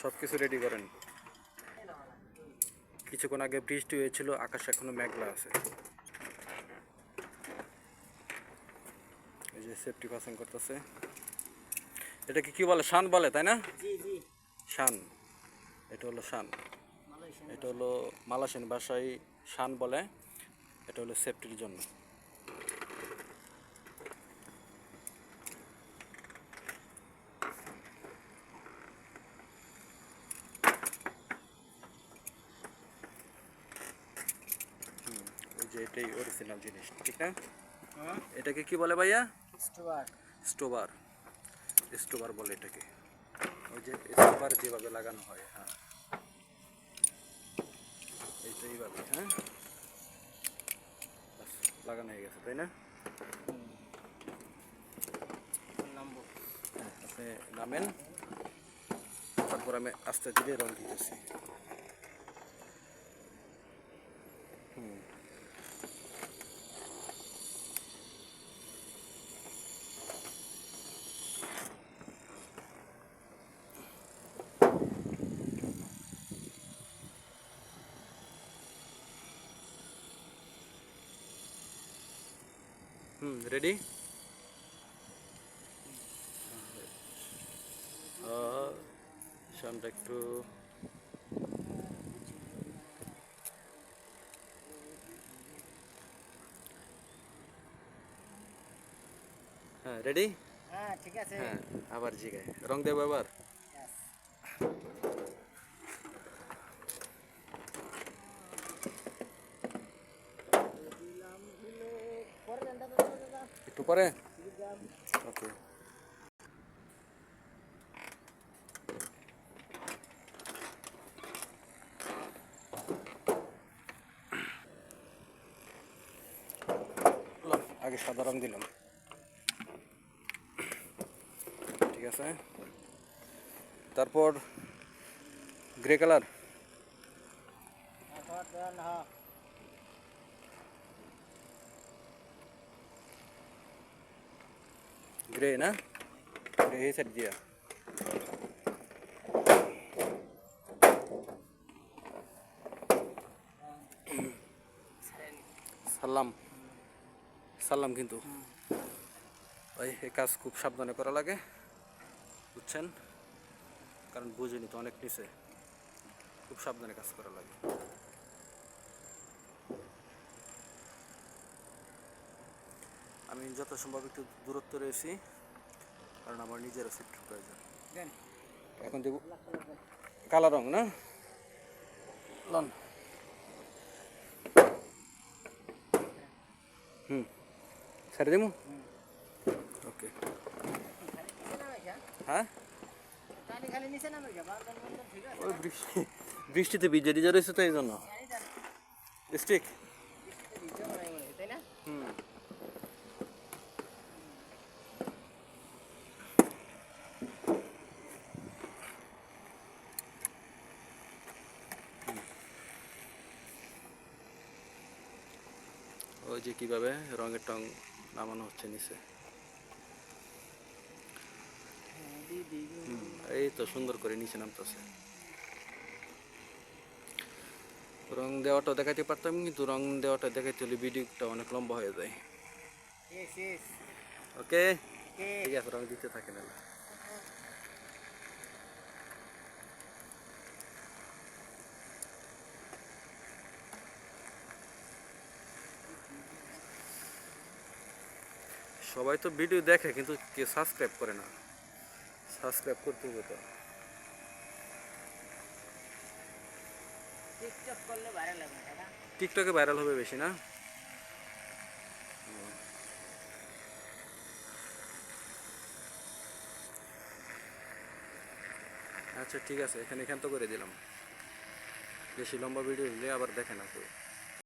সব কিছু রেডি করেন। কিছুক্ষণ আগে বৃষ্টি হয়েছিল, আকাশ এখনো মেঘলা আছে। এই যে সেফটি পাসিং করতেছে। এটাকে কি বলে? শান বলে, তাই না? শান। এটা হলো শান। এটা হলো মালয়েশিয়ান ভাষায় শান বলে। এটা হলো সেফটির জন্য। ওই যে এটাই অরিজিনাল জিনিস, ঠিক না? এটাকে কি বলে ভাইয়া? স্টোবার। স্টোবার। স্টোবার বলে এটাকে। ওই যে স্টোবার যেভাবে লাগানো হয়, হ্যাঁ এইভাবে, হ্যাঁ বাস লাগানো হয়ে গেছে, তাই না? আপনি নামেন, তারপর আমি আস্তে ধীরে রং দিতেছি। রেডি? সামনে একটু হ্যাঁ রেডি। হ্যাঁ ঠিক আছে। হ্যাঁ আবার জিগায় রং দেবো আবার। একটু পরে, ওকে। আগে সাদা রং দিলাম, ঠিক আছে। তারপর গ্রে কালার। গ্রে না, গ্রে এই সাইড দিয়া। সালাম সালাম, কিন্তু ভাই এই কাজ খুব সাবধানে করা লাগে, বুঝছেন? কারণ বুঝিনি তো, অনেক নিচে, খুব সাবধানে কাজ করা লাগে। আমি যত সম্ভব একটু দূরত্ব রয়েছি, কারণ আমার নিজেরও সেফটির প্রয়োজন। এখন দেব কালো রং না, লন। ছেড়ে দেবো, ওকে। হ্যাঁ ওই বৃষ্টিতে ভিজে টিজে রয়েছে তো এই জন্য। স্টিক, ওই যে কিভাবে রঙের টং নামানো হচ্ছে নিচে। এই তো সুন্দর করে নিচে নামতেছে। রং দেওয়াটা দেখাতে পারতাম, কিন্তু রং দেওয়াটা দেখাতে হলে ভিডিওটা অনেক লম্বা হয়ে যায়। ওকে ঠিক আছে, রং দিতে থাকেন। সবাই তো ভিডিও দেখে, কিন্তু কেউ সাবস্ক্রাইব করে না। সাবস্ক্রাইব করতে হবে তো। টিকটকে ভাইরাল হবে বেশি না? আচ্ছা ঠিক আছে, এখানে তো করে দিলাম। বেশি লম্বা ভিডিও হলে আবার দেখে না কেউ।